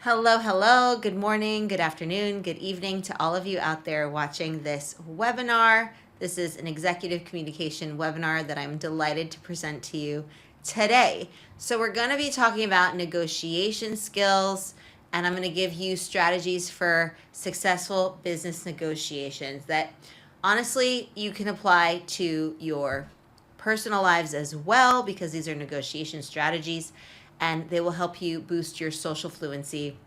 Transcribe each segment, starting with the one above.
Hello, hello, good morning, good afternoon, good evening to all of you out there watching this webinar. This is an executive communication webinar that I'm delighted to present to you today. So we're going to be talking about negotiation skills, and I'm going to give you strategies for successful business negotiations that honestly you can apply to your personal lives as well, because these are negotiation strategies and they will help you boost your social fluency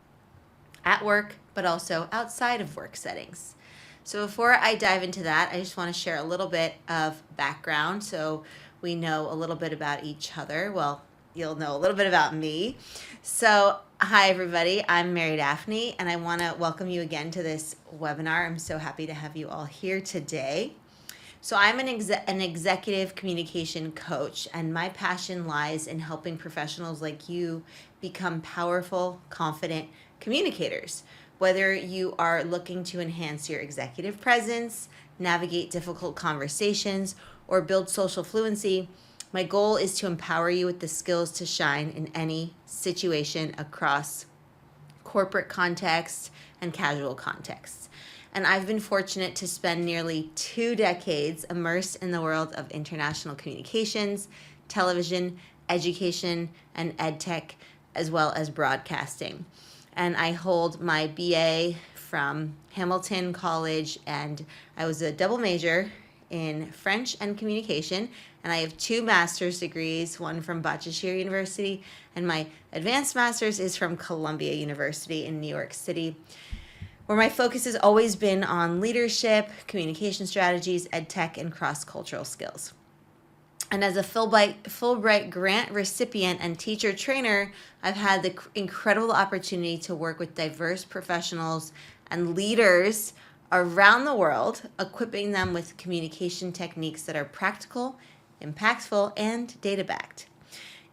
at work, but also outside of work settings. So before I dive into that, I just want to share a little bit of background so we know a little bit about each other. Well, you'll know a little bit about me. So hi everybody, I'm Mary Daphne, and I want to welcome you again to this webinar. I'm so happy to have you all here today. So I'm an executive communication coach, and my passion lies in helping professionals like you become powerful, confident communicators. Whether you are looking to enhance your executive presence, navigate difficult conversations, or build social fluency, my goal is to empower you with the skills to shine in any situation across corporate contexts and casual contexts. And I've been fortunate to spend nearly 2 decades immersed in the world of international communications, television, education, and ed tech, as well as broadcasting. And I hold my BA from Hamilton College, and I was a double major in French and communication, and I have 2 master's degrees, one from Bachiller University, and my advanced master's is from Columbia University in New York City, where my focus has always been on leadership, communication strategies, ed tech, and cross-cultural skills. And as a Fulbright grant recipient and teacher trainer, I've had the incredible opportunity to work with diverse professionals and leaders around the world, equipping them with communication techniques that are practical, impactful, and data-backed.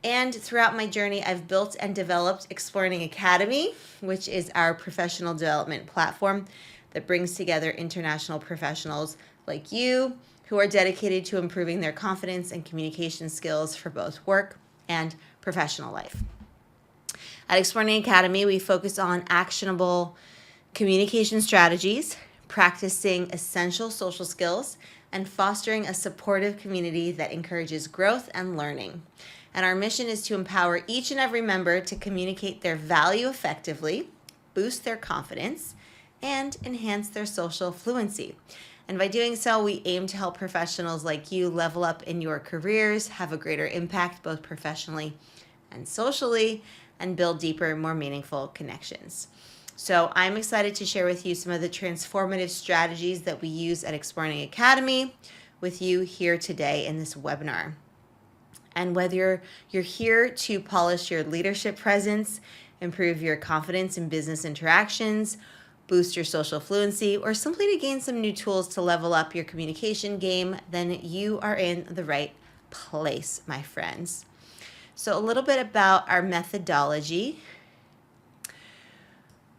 And throughout my journey, I've built and developed explearning Academy, which is our professional development platform that brings together international professionals like you who are dedicated to improving their confidence and communication skills for both work and professional life. At explearning Academy, we focus on actionable communication strategies, practicing essential social skills, and fostering a supportive community that encourages growth and learning. And our mission is to empower each and every member to communicate their value effectively, boost their confidence, and enhance their social fluency. And by doing so, we aim to help professionals like you level up in your careers, have a greater impact both professionally and socially, and build deeper, more meaningful connections. So I'm excited to share with you some of the transformative strategies that we use at explearning Academy with you here today in this webinar. And whether you're here to polish your leadership presence, improve your confidence in business interactions, boost your social fluency, or simply to gain some new tools to level up your communication game, then you are in the right place, my friends. So a little bit about our methodology.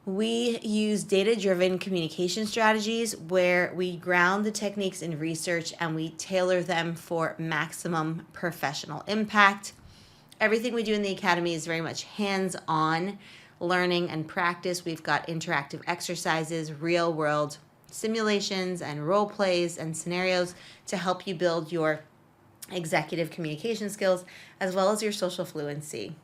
We use data-driven communication strategies where we ground the techniques in research and we tailor them for maximum professional impact. Everything we do in the Academy is very much hands-on learning and practice. We've got interactive exercises, real-world simulations, and role plays and scenarios to help you build your executive communication skills as well as your social fluency.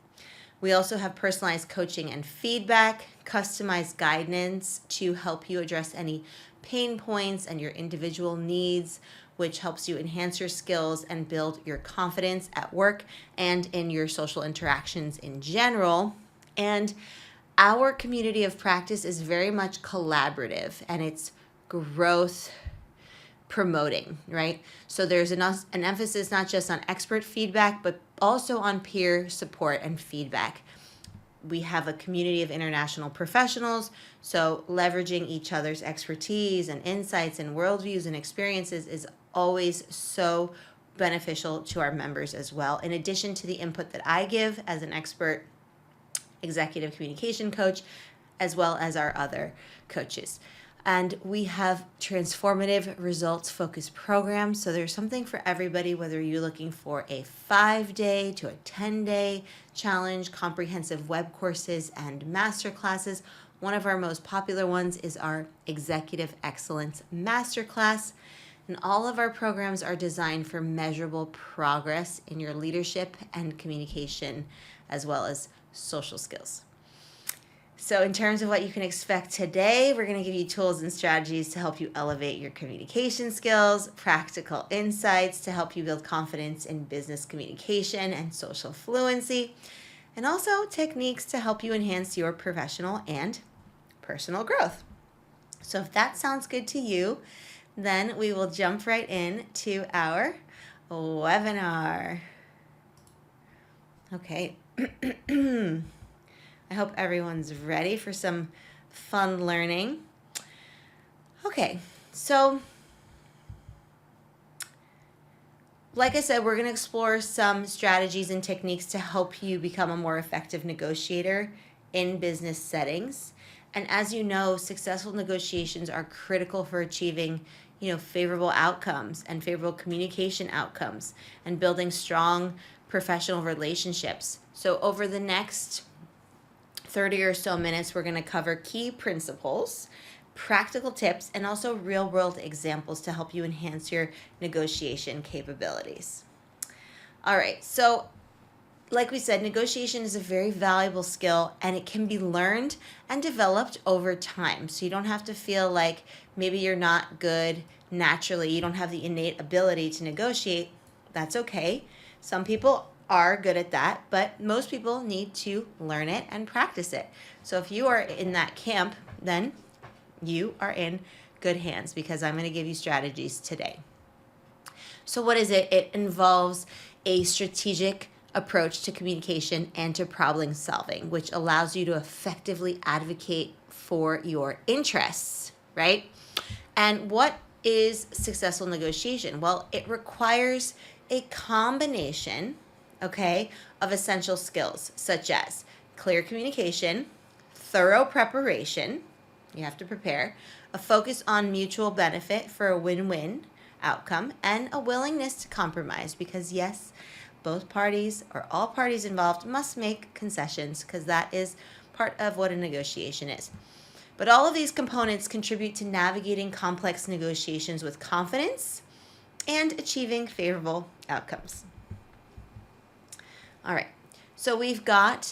We also have personalized coaching and feedback, customized guidance to help you address any pain points and your individual needs, which helps you enhance your skills and build your confidence at work and in your social interactions in general. And our community of practice is very much collaborative, and it's growth promoting, right? So there's an emphasis not just on expert feedback, but also on peer support and feedback. We have a community of international professionals, so leveraging each other's expertise and insights and worldviews and experiences is always so beneficial to our members as well, in addition to the input that I give as an expert executive communication coach, as well as our other coaches. And we have transformative results focused programs. So there's something for everybody, whether you're looking for a 5-day to a 10-day challenge, comprehensive web courses, and masterclasses. One of our most popular ones is our Executive Excellence Masterclass. And all of our programs are designed for measurable progress in your leadership and communication, as well as social skills. So in terms of what you can expect today, we're going to give you tools and strategies to help you elevate your communication skills, practical insights to help you build confidence in business communication and social fluency, and also techniques to help you enhance your professional and personal growth. So if that sounds good to you, then we will jump right in to our webinar. Okay. I hope everyone's ready for some fun learning. Okay, so like I said, we're going to explore some strategies and techniques to help you become a more effective negotiator in business settings. And as you know, successful negotiations are critical for achieving, favorable outcomes and favorable communication outcomes and building strong professional relationships. So over the next 30 or so minutes, we're going to cover key principles, practical tips, and also real-world examples to help you enhance your negotiation capabilities. All right, so like we said, negotiation is a very valuable skill, and it can be learned and developed over time. So you don't have to feel like maybe you're not good naturally, you don't have the innate ability to negotiate. That's okay. Some people are good at that, but most people need to learn it and practice it. So if you are in that camp, then you are in good hands, because I'm going to give you strategies today. So what is it? It involves a strategic approach to communication and to problem solving, which allows you to effectively advocate for your interests, right? And what is successful negotiation? Well, it requires a combination, of essential skills such as clear communication, thorough preparation, you have to prepare, a focus on mutual benefit for a win-win outcome, and a willingness to compromise, because yes, both parties or all parties involved must make concessions, because that is part of what a negotiation is. But all of these components contribute to navigating complex negotiations with confidence and achieving favorable outcomes. All right, so we've got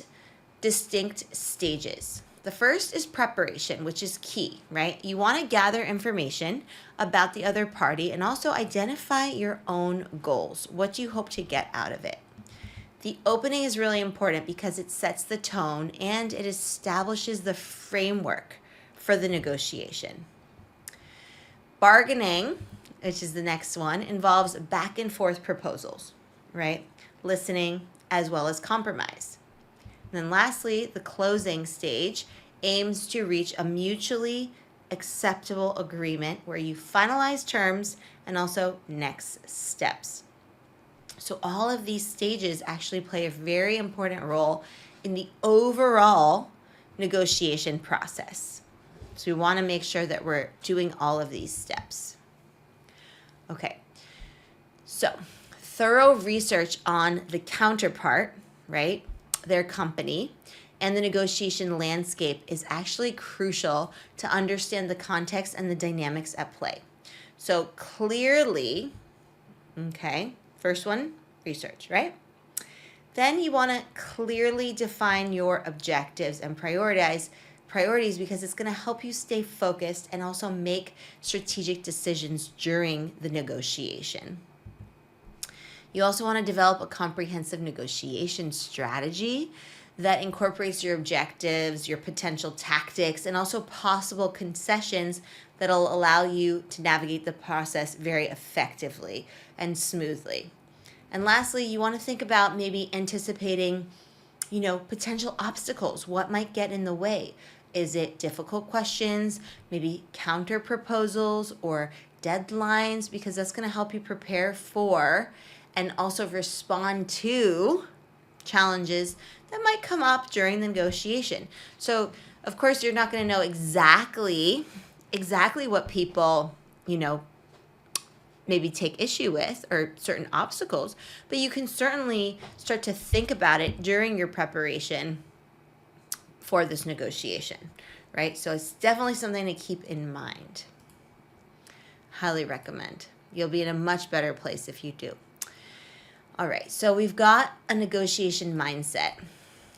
distinct stages. The first is preparation, which is key, right? You want to gather information about the other party and also identify your own goals. What do you hope to get out of it? The opening is really important because it sets the tone and it establishes the framework for the negotiation. Bargaining, which is the next one, involves back and forth proposals, right? Listening, as well as compromise. And then lastly, the closing stage aims to reach a mutually acceptable agreement where you finalize terms and also next steps. So all of these stages actually play a very important role in the overall negotiation process. So we want to make sure that we're doing all of these steps. Okay, so thorough research on the counterpart, right, their company, and the negotiation landscape is actually crucial to understand the context and the dynamics at play. So clearly, first one, research, right? Then you want to clearly define your objectives and priorities because it's going to help you stay focused and also make strategic decisions during the negotiation. You also want to develop a comprehensive negotiation strategy that incorporates your objectives, your potential tactics, and also possible concessions that'll allow you to navigate the process very effectively and smoothly. And lastly, you want to think about maybe anticipating, potential obstacles. What might get in the way? Is it difficult questions, maybe counter proposals or deadlines? Because that's going to help you prepare for and also respond to challenges that might come up during the negotiation. So, of course, you're not going to know exactly exactly what people, maybe take issue with or certain obstacles, but you can certainly start to think about it during your preparation for this negotiation, right? So it's definitely something to keep in mind. Highly recommend. You'll be in a much better place if you do. All right, so we've got a negotiation mindset.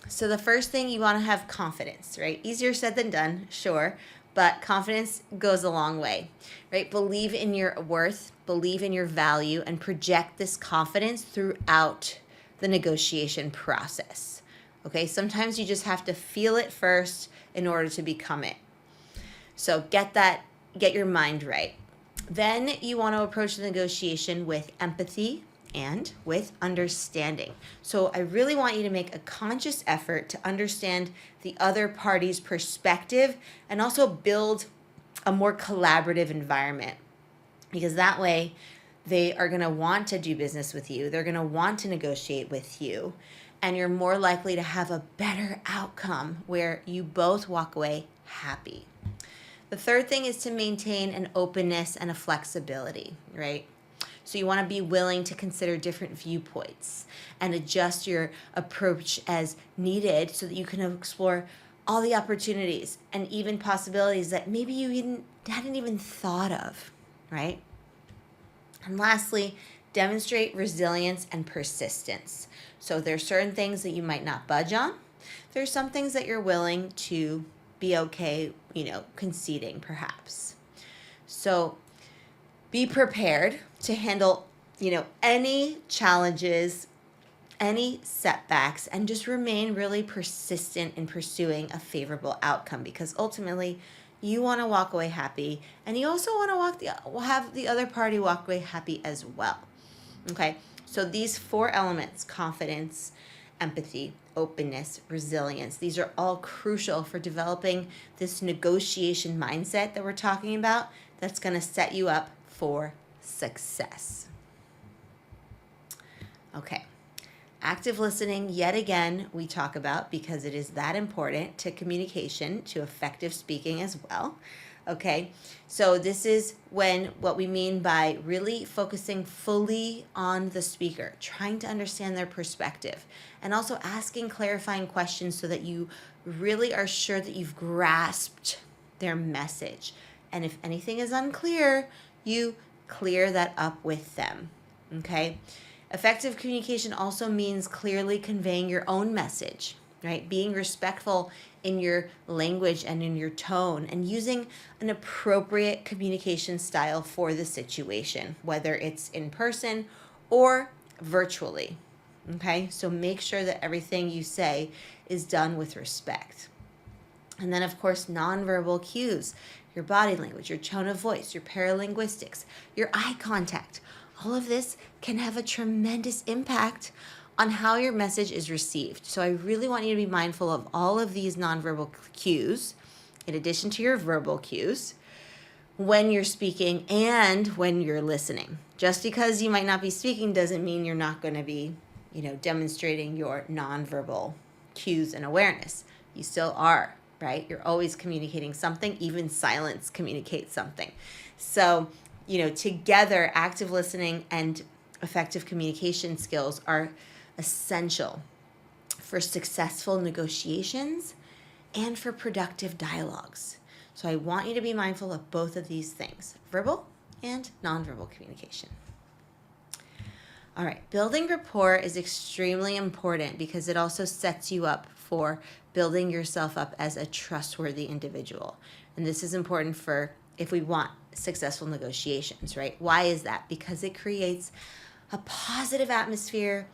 So the first thing, you want to have confidence, right? Easier said than done, sure, but confidence goes a long way, right? Believe in your worth, believe in your value, and project this confidence throughout the negotiation process. Okay, sometimes you just have to feel it first in order to become it. So get your mind right. Then you want to approach the negotiation with empathy and with understanding. So I really want you to make a conscious effort to understand the other party's perspective and also build a more collaborative environment, because that way they are going to want to do business with you. They're going to want to negotiate with you, and you're more likely to have a better outcome where you both walk away happy. The third thing is to maintain an openness and a flexibility, right? So you want to be willing to consider different viewpoints and adjust your approach as needed so that you can explore all the opportunities and even possibilities that maybe you hadn't even thought of, right? And lastly, demonstrate resilience and persistence. So there's certain things that you might not budge on. There's some things that you're willing to be okay, conceding perhaps. So be prepared to handle, any challenges, any setbacks, and just remain really persistent in pursuing a favorable outcome, because ultimately you want to walk away happy, and you also want to have the other party walk away happy as well. Okay, so these 4 elements: confidence, empathy, openness, resilience, these are all crucial for developing this negotiation mindset that we're talking about that's going to set you up for success. Okay, active listening, yet again, we talk about because it is that important to communication, to effective speaking as well. Okay, so this is what we mean by really focusing fully on the speaker, trying to understand their perspective, and also asking clarifying questions so that you really are sure that you've grasped their message. And if anything is unclear, you clear that up with them. Okay, effective communication also means clearly conveying your own message, right? Being respectful in your language and in your tone, and using an appropriate communication style for the situation, whether it's in person or virtually. Okay, so make sure that everything you say is done with respect. And then, of course, nonverbal cues, your body language, your tone of voice, your paralinguistics, your eye contact. All of this can have a tremendous impact on how your message is received. So I really want you to be mindful of all of these nonverbal cues, in addition to your verbal cues, when you're speaking and when you're listening. Just because you might not be speaking doesn't mean you're not going to be, demonstrating your nonverbal cues and awareness. You still are, right? You're always communicating something. Even silence communicates something. So, together, active listening and effective communication skills are essential for successful negotiations and for productive dialogues. So I want you to be mindful of both of these things, verbal and nonverbal communication. All right, building rapport is extremely important because it also sets you up for building yourself up as a trustworthy individual. And this is important for if we want successful negotiations, right? Why is that? Because it creates a positive atmosphere.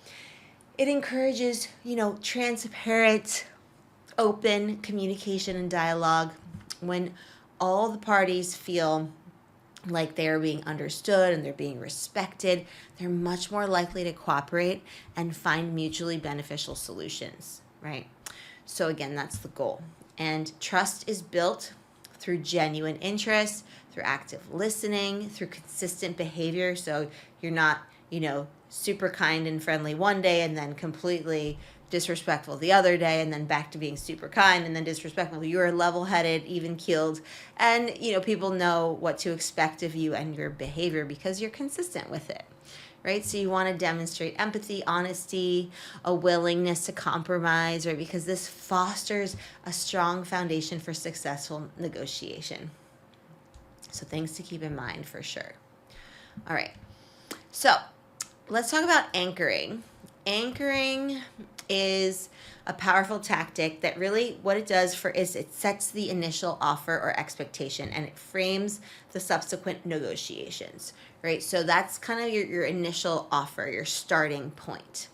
It encourages, transparent, open communication and dialogue. When all the parties feel like they are being understood and they're being respected, they're much more likely to cooperate and find mutually beneficial solutions, right? So again, that's the goal. And trust is built through genuine interest, through active listening, through consistent behavior. So you're not, super kind and friendly one day and then completely disrespectful the other day, and then back to being super kind, and then disrespectful. You're level-headed, even-keeled, and people know what to expect of you and your behavior because you're consistent with it, right? So you want to demonstrate empathy, honesty, a willingness to compromise, right? Because this fosters a strong foundation for successful negotiation. So things to keep in mind for sure. All right, so let's talk about anchoring. Anchoring is a powerful tactic that really what it does is it sets the initial offer or expectation, and it frames the subsequent negotiations, right? So that's kind of your initial offer, your starting point.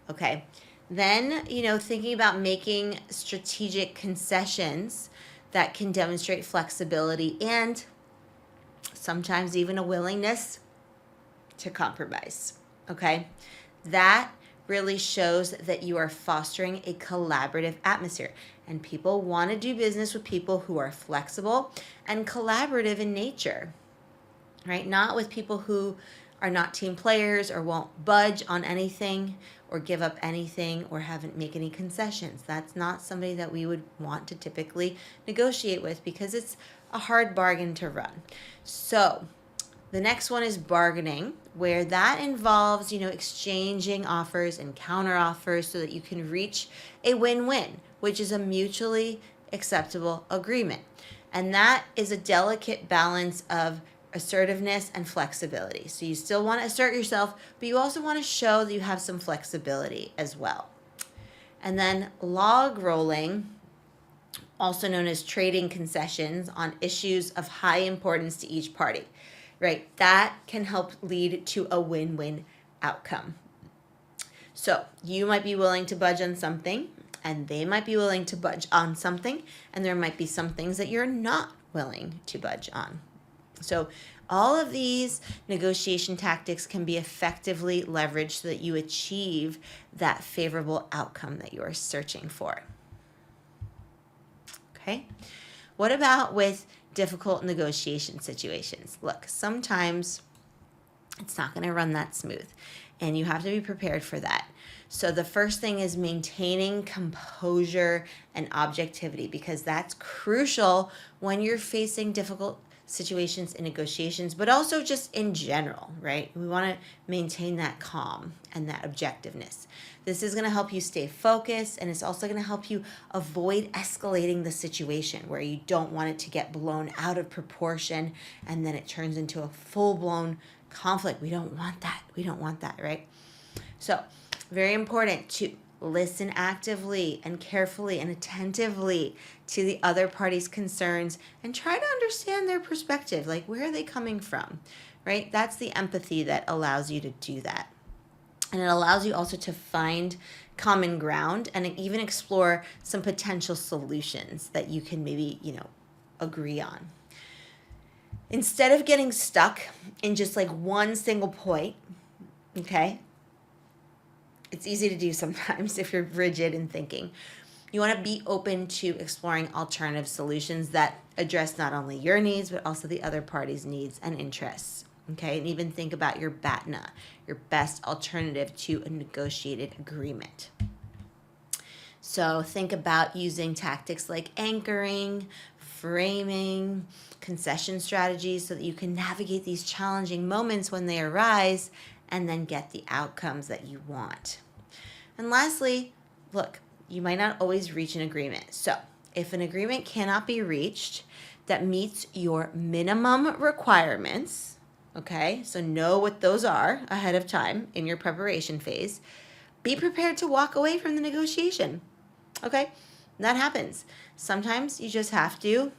Okay. Then, thinking about making strategic concessions that can demonstrate flexibility and sometimes even a willingness to compromise. Okay. That really shows that you are fostering a collaborative atmosphere, and people want to do business with people who are flexible and collaborative in nature, right? Not with people who are not team players or won't budge on anything or give up anything or haven't make any concessions. That's not somebody that we would want to typically negotiate with because it's a hard bargain to run. So the next one is bargaining, where that involves, exchanging offers and counter offers so that you can reach a win-win, which is a mutually acceptable agreement. And that is a delicate balance of assertiveness and flexibility. So you still want to assert yourself, but you also want to show that you have some flexibility as well. And then log rolling, also known as trading concessions on issues of high importance to each party. Right, that can help lead to a win-win outcome. So you might be willing to budge on something, and they might be willing to budge on something, and there might be some things that you're not willing to budge on. So all of these negotiation tactics can be effectively leveraged so that you achieve that favorable outcome that you are searching for. Okay, what about with difficult negotiation situations? Look, sometimes it's not going to run that smooth, and you have to be prepared for that. So the first thing is maintaining composure and objectivity, because that's crucial when you're facing difficult situations in negotiations, but also just in general, right? We want to maintain that calm and that objectiveness. This is going to help you stay focused, and it's also going to help you avoid escalating the situation where you don't want it to get blown out of proportion and then it turns into a full-blown conflict. We don't want that. We don't want that, right? So, very important to listen actively and carefully and attentively to the other party's concerns and try to understand their perspective. Like, where are they coming from, right? That's the empathy that allows you to do that. And it allows you also to find common ground and even explore some potential solutions that you can maybe, agree on. Instead of getting stuck in just like one single point, okay? It's easy to do sometimes if you're rigid in thinking. You want to be open to exploring alternative solutions that address not only your needs, but also the other party's needs and interests. Okay, and even think about your BATNA, your best alternative to a negotiated agreement. So think about using tactics like anchoring, framing, concession strategies so that you can navigate these challenging moments when they arise and then get the outcomes that you want. And lastly, look, you might not always reach an agreement. So if an agreement cannot be reached that meets your minimum requirements, okay, so know what those are ahead of time in your preparation phase. Be prepared to walk away from the negotiation, okay? That happens. Sometimes you just have to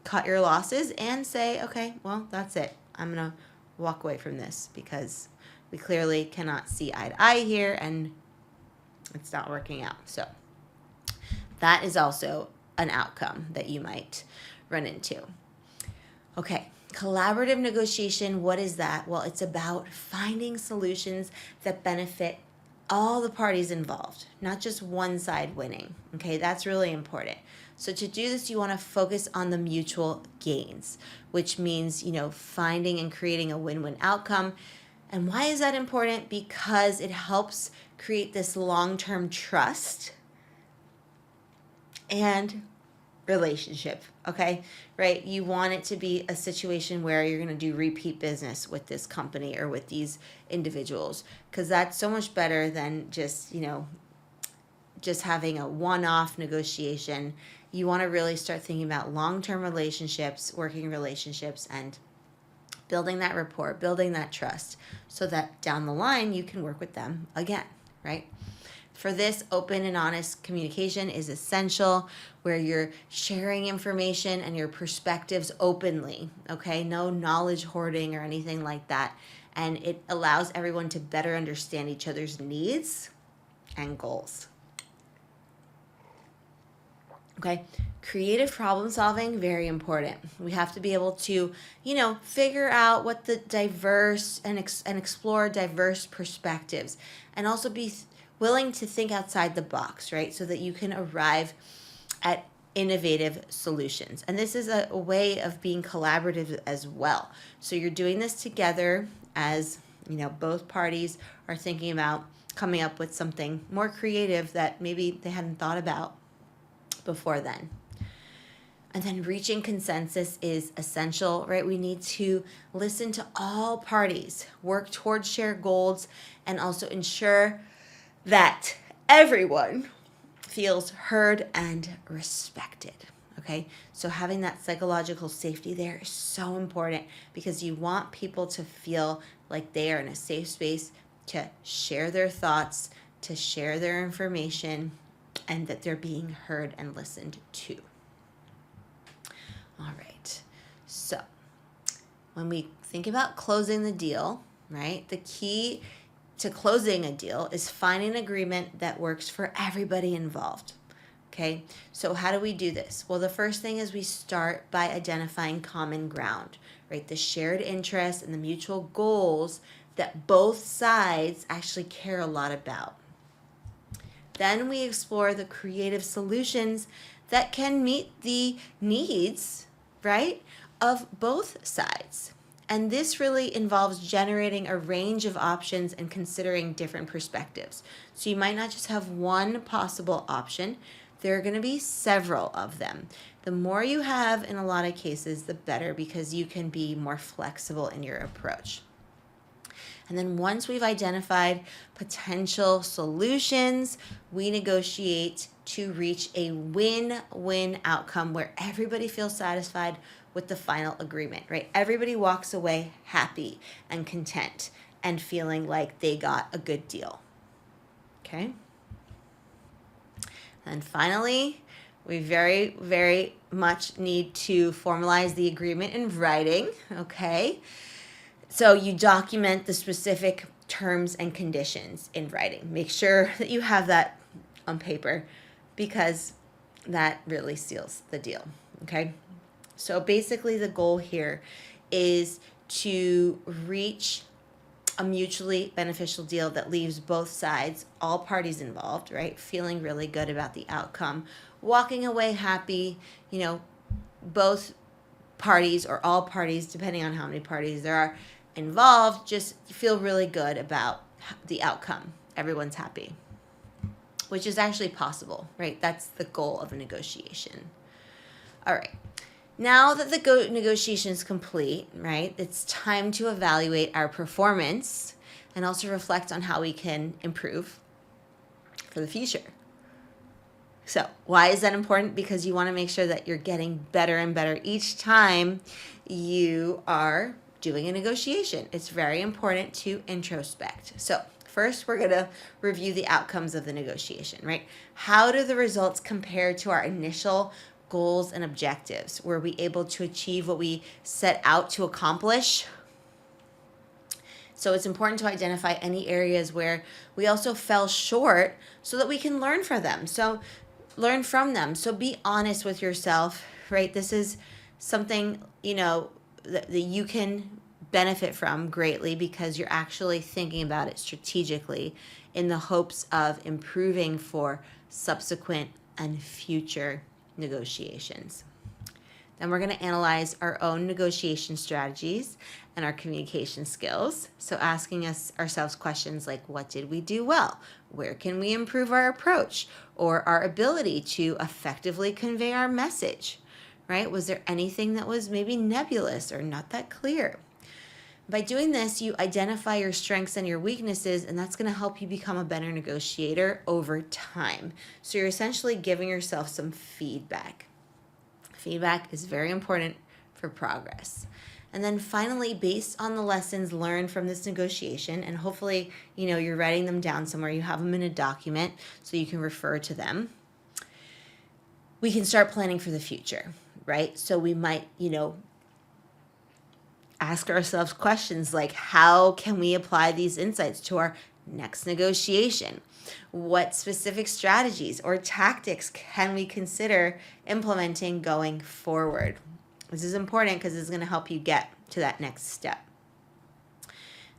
cut your losses and say, okay, well, that's it. I'm going to walk away from this because we clearly cannot see eye to eye here and it's not working out. So that is also an outcome that you might run into. Okay. Collaborative negotiation, what is that? Well, it's about finding solutions that benefit all the parties involved, not just one side winning. Okay, that's really important. So to do this, you want to focus on the mutual gains, which means, finding and creating a win-win outcome. And why is that important? Because it helps create this long-term trust and relationship, okay? Right? You want it to be a situation where you're going to do repeat business with this company or with these individuals, because that's so much better than just, just having a one-off negotiation. You want to really start thinking about long-term relationships, working relationships, and building that rapport, building that trust, so that down the line you can work with them again, right? For this, open and honest communication is essential, where you're sharing information and your perspectives openly, okay? No knowledge hoarding or anything like that. And it allows everyone to better understand each other's needs and goals. Okay, creative problem solving, very important. We have to be able to, figure out what the diverse and explore diverse perspectives, and also be willing to think outside the box, right? So that you can arrive at innovative solutions. And this is a way of being collaborative as well. So you're doing this together as, both parties are thinking about coming up with something more creative that maybe they hadn't thought about before then. And then reaching consensus is essential, right? We need to listen to all parties, work towards shared goals, and also ensure that everyone feels heard and respected, okay? So having that psychological safety there is so important, because you want people to feel like they are in a safe space to share their thoughts, to share their information, and that they're being heard and listened to. All right. So when we think about closing the deal, right, the key to closing a deal is finding an agreement that works for everybody involved. Okay, so how do we do this? Well, the first thing is we start by identifying common ground, right? The shared interests and the mutual goals that both sides actually care a lot about. Then we explore the creative solutions that can meet the needs, right, of both sides. And this really involves generating a range of options and considering different perspectives. So you might not just have one possible option. There are going to be several of them. The more you have in a lot of cases, the better, because you can be more flexible in your approach. And then once we've identified potential solutions, we negotiate to reach a win-win outcome where everybody feels satisfied with the final agreement, right? Everybody walks away happy and content and feeling like they got a good deal, okay? And finally, we very, very much need to formalize the agreement in writing, okay? So you document the specific terms and conditions in writing. Make sure that you have that on paper, because that really seals the deal, okay? So basically the goal here is to reach a mutually beneficial deal that leaves both sides, all parties involved, right, feeling really good about the outcome, walking away happy, both parties or all parties, depending on how many parties there are involved, just feel really good about the outcome. Everyone's happy, which is actually possible, right? That's the goal of a negotiation. All right. Now that the negotiation is complete, right, it's time to evaluate our performance and also reflect on how we can improve for the future. So why is that important? Because you want to make sure that you're getting better and better each time you are doing a negotiation. It's very important to introspect. So first, we're going to review the outcomes of the negotiation, right? How do the results compare to our initial goals and objectives? Were we able to achieve what we set out to accomplish? So it's important to identify any areas where we also fell short so that we can learn from them. So learn from them. So be honest with yourself, right? This is something, that you can benefit from greatly, because you're actually thinking about it strategically in the hopes of improving for subsequent and future negotiations. Then we're going to analyze our own negotiation strategies and our communication skills. So asking ourselves questions like, what did we do well? Where can we improve our approach or our ability to effectively convey our message, right? Was there anything that was maybe nebulous or not that clear? By doing this, you identify your strengths and your weaknesses, and that's going to help you become a better negotiator over time. So you're essentially giving yourself some feedback. Feedback is very important for progress. And then finally, based on the lessons learned from this negotiation, and hopefully, you're writing them down somewhere, you have them in a document so you can refer to them, we can start planning for the future, right? So we might, ask ourselves questions like, how can we apply these insights to our next negotiation? What specific strategies or tactics can we consider implementing going forward? This is important because it's going to help you get to that next step.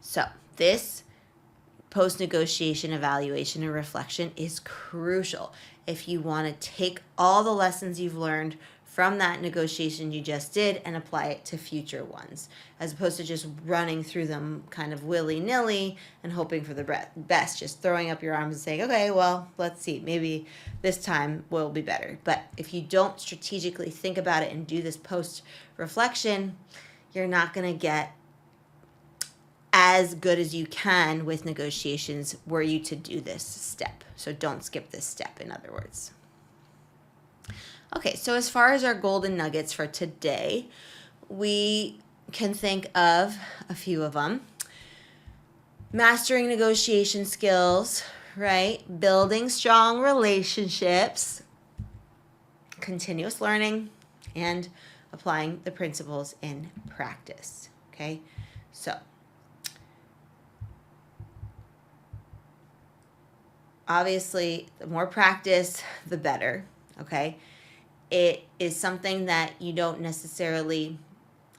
So this post-negotiation evaluation and reflection is crucial if you want to take all the lessons you've learned from that negotiation you just did and apply it to future ones, as opposed to just running through them kind of willy-nilly and hoping for the best, just throwing up your arms and saying, okay, well, let's see, maybe this time will be better. But if you don't strategically think about it and do this post-reflection, you're not going to get as good as you can with negotiations were you to do this step. So don't skip this step, in other words. Okay, so as far as our golden nuggets for today, we can think of a few of them. Mastering negotiation skills, right? Building strong relationships, continuous learning, and applying the principles in practice, okay? So, obviously, the more practice, the better, okay? It is something that you don't necessarily,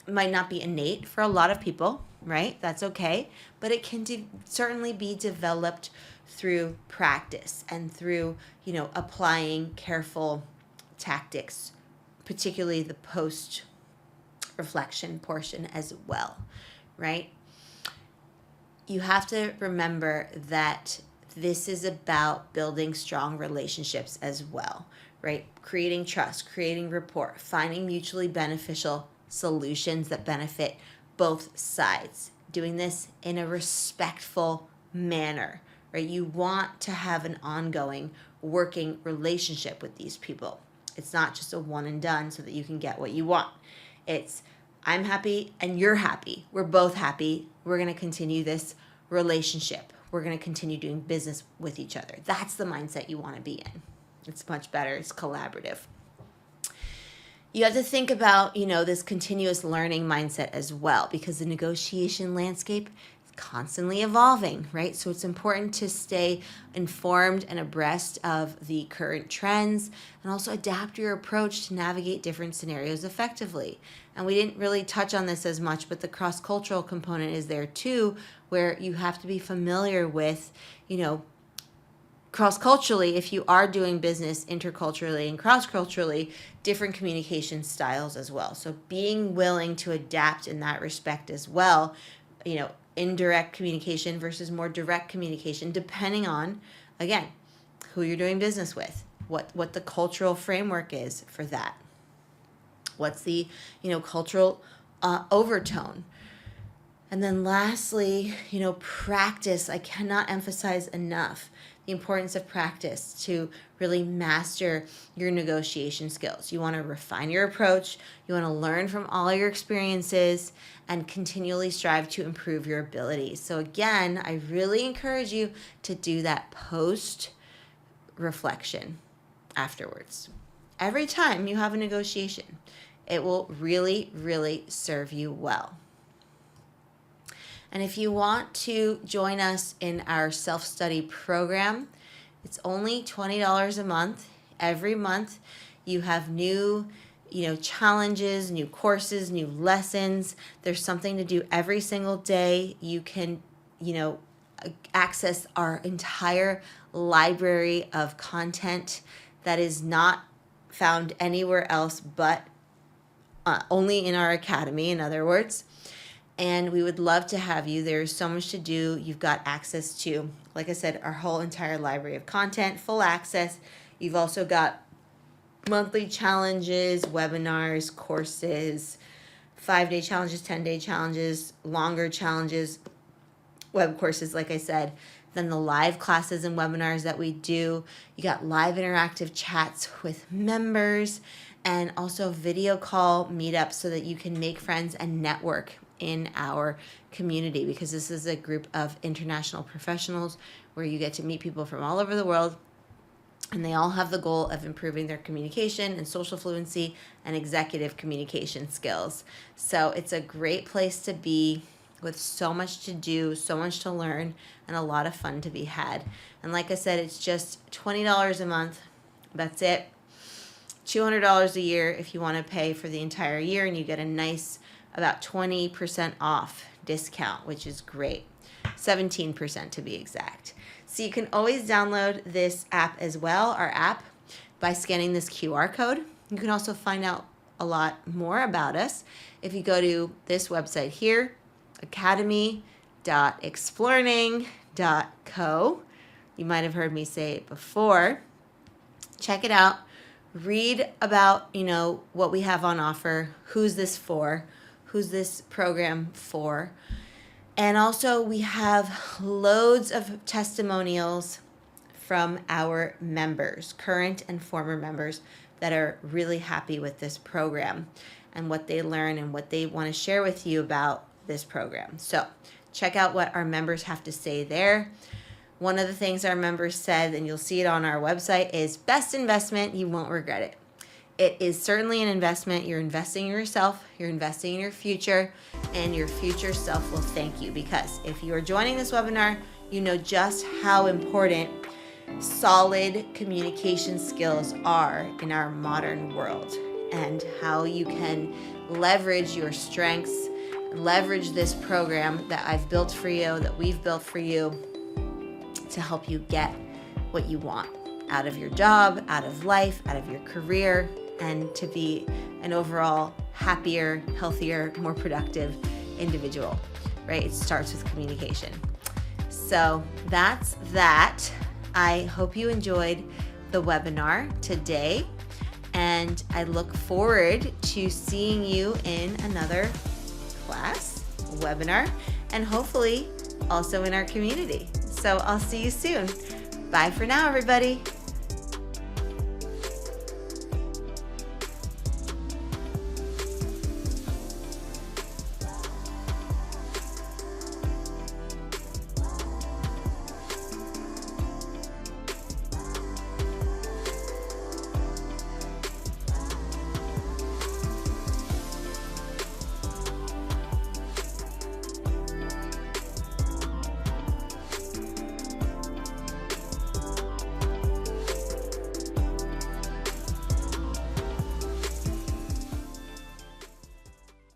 might not be innate for a lot of people, right? That's okay. But it can certainly be developed through practice and through, applying careful tactics, particularly the post-reflection portion as well, right? You have to remember that this is about building strong relationships as well, right? Creating trust, creating rapport, finding mutually beneficial solutions that benefit both sides. Doing this in a respectful manner, right? You want to have an ongoing working relationship with these people. It's not just a one and done so that you can get what you want. It's, I'm happy and you're happy. We're both happy. We're going to continue this relationship. We're going to continue doing business with each other. That's the mindset you want to be in. It's much better. It's collaborative. You have to think about, this continuous learning mindset as well, because the negotiation landscape is constantly evolving, right? So it's important to stay informed and abreast of the current trends and also adapt your approach to navigate different scenarios effectively. And we didn't really touch on this as much, but the cross-cultural component is there too, where you have to be familiar with, cross-culturally, if you are doing business interculturally and cross-culturally, different communication styles as well. So being willing to adapt in that respect as well, indirect communication versus more direct communication, depending on, again, who you're doing business with, what the cultural framework is for that. What's the, cultural overtone. And then lastly, practice. I cannot emphasize enough the importance of practice to really master your negotiation skills. You want to refine your approach. You want to learn from all your experiences and continually strive to improve your abilities. So again, I really encourage you to do that post-reflection afterwards. Every time you have a negotiation, it will really, really serve you well. And if you want to join us in our self-study program, it's only $20 a month. Every month you have new, challenges, new courses, new lessons. There's something to do every single day. You can, access our entire library of content that is not found anywhere else but only in our academy, in other words. And we would love to have you. There's so much to do. You've got access to, like I said, our whole entire library of content, full access. You've also got monthly challenges, webinars, courses, 5-day challenges, 10-day challenges, longer challenges, web courses, like I said. Then the live classes and webinars that we do. You got live interactive chats with members, and also video call meetups so that you can make friends and network in our community, because this is a group of international professionals where you get to meet people from all over the world, and they all have the goal of improving their communication and social fluency and executive communication skills. So it's a great place to be, with so much to do, so much to learn, and a lot of fun to be had. And like I said, it's just $20 a month. That's it. $200 a year if you want to pay for the entire year, and you get a nice about 20% off discount, which is great. 17% to be exact. So you can always download this app as well, our app, by scanning this QR code. You can also find out a lot more about us if you go to this website here, academy.explearning.co. You might have heard me say it before. Check it out. Read about, what we have on offer, who's this for, who's this program for. And also we have loads of testimonials from our members, current and former members, that are really happy with this program and what they learn and what they want to share with you about this program. So check out what our members have to say there. One of the things our members said, and you'll see it on our website, is best investment, you won't regret it. It is certainly an investment. You're investing in yourself, you're investing in your future, and your future self will thank you, because if you are joining this webinar, you know just how important solid communication skills are in our modern world, and how you can leverage your strengths, leverage this program that I've built for you, that we've built for you, to help you get what you want out of your job, out of life, out of your career, and to be an overall happier, healthier, more productive individual, right? It starts with communication. So that's that. I hope you enjoyed the webinar today, and I look forward to seeing you in another class, webinar, and hopefully also in our community. So I'll see you soon. Bye for now, everybody.